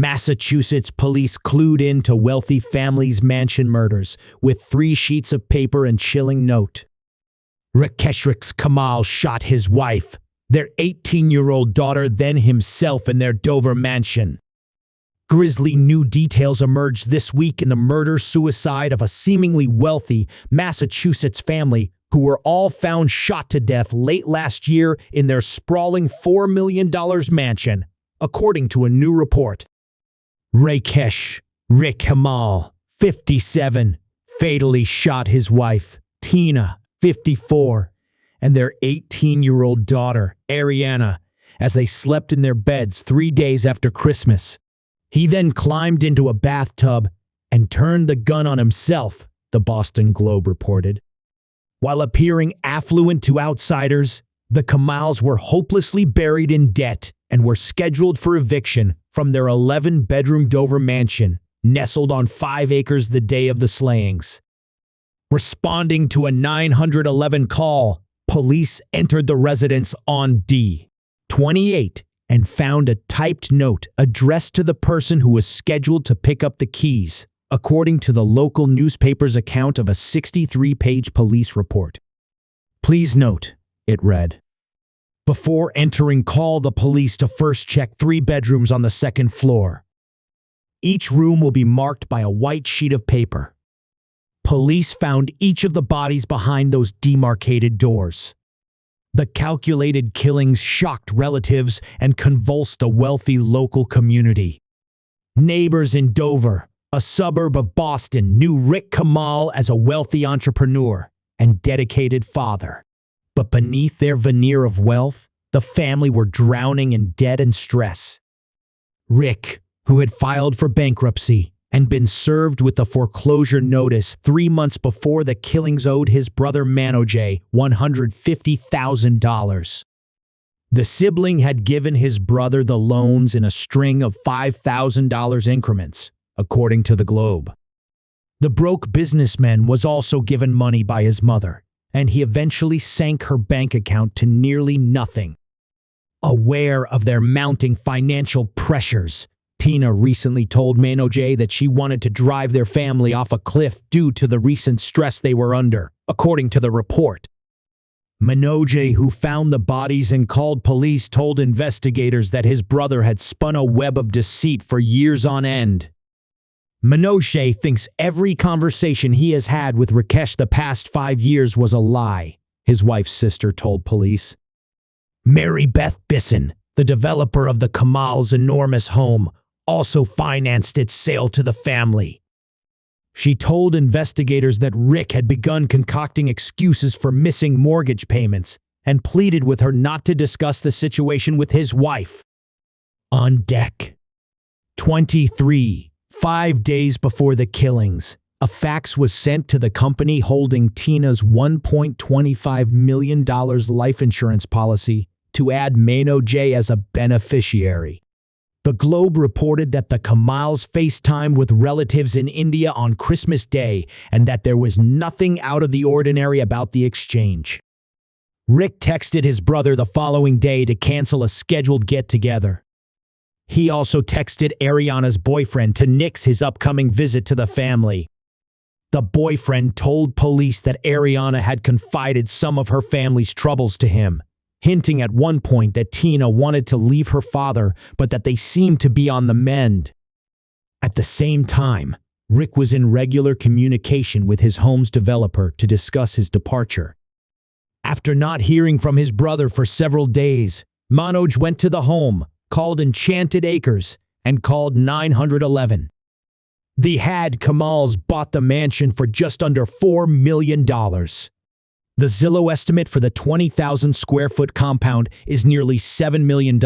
Massachusetts police clued in to wealthy family's mansion murders with 3 sheets of paper and chilling note. Rakesh Kamal shot his wife, their 18-year-old daughter, then himself in their Dover mansion. Grisly new details emerged this week in the murder-suicide of a seemingly wealthy Massachusetts family who were all found shot to death late last year in their sprawling $4 million mansion, according to a new report. Rakesh Kamal, 57, fatally shot his wife, Teena, 54, and their 18-year-old daughter, Arianna, as they slept in their beds 3 days after Christmas. He then climbed into a bathtub and turned the gun on himself, the Boston Globe reported. While appearing affluent to outsiders, the Kamals were hopelessly buried in debt and were scheduled for eviction from their 11-bedroom Dover mansion, nestled on 5 acres the day of the slayings. Responding to a 911 call, police entered the residence on D-28 and found a typed note addressed to the person who was scheduled to pick up the keys, according to the local newspaper's account of a 63-page police report. Please note, it read, before entering, call the police to first check 3 bedrooms on the 2nd floor. Each room will be marked by a white sheet of paper. Police found each of the bodies behind those demarcated doors. The calculated killings shocked relatives and convulsed a wealthy local community. Neighbors in Dover, a suburb of Boston, knew Rick Kamal as a wealthy entrepreneur and dedicated father. But beneath their veneer of wealth, the family were drowning in debt and stress. Rick, who had filed for bankruptcy and been served with a foreclosure notice 3 months before the killings, owed his brother Manoj $150,000. The sibling had given his brother the loans in a string of $5,000 increments, according to the Globe. The broke businessman was also given money by his mother, and he eventually sank her bank account to nearly nothing. Aware of their mounting financial pressures, Teena recently told Manoj that she wanted to drive their family off a cliff due to the recent stress they were under, according to the report. Manoj, who found the bodies and called police, told investigators that his brother had spun a web of deceit for years on end. Manoj thinks every conversation he has had with Rakesh the past 5 years was a lie, his wife's sister told police. Mary Beth Bisson, the developer of the Kamals' enormous home, also financed its sale to the family. She told investigators that Rick had begun concocting excuses for missing mortgage payments and pleaded with her not to discuss the situation with his wife. On deck. 23. 5 days before the killings, a fax was sent to the company holding Teena's $1.25 million life insurance policy to add Manoj as a beneficiary. The Globe reported that the Kamals FaceTimed with relatives in India on Christmas Day and that there was nothing out of the ordinary about the exchange. Rick texted his brother the following day to cancel a scheduled get-together. He also texted Arianna's boyfriend to nix his upcoming visit to the family. The boyfriend told police that Arianna had confided some of her family's troubles to him, hinting at one point that Teena wanted to leave her father, but that they seemed to be on the mend. At the same time, Rick was in regular communication with his home's developer to discuss his departure. After not hearing from his brother for several days, Manoj went to the home, called Enchanted Acres, and called 911. The Kamals bought the mansion for just under $4 million. The Zillow estimate for the 20,000 square foot compound is nearly $7 million.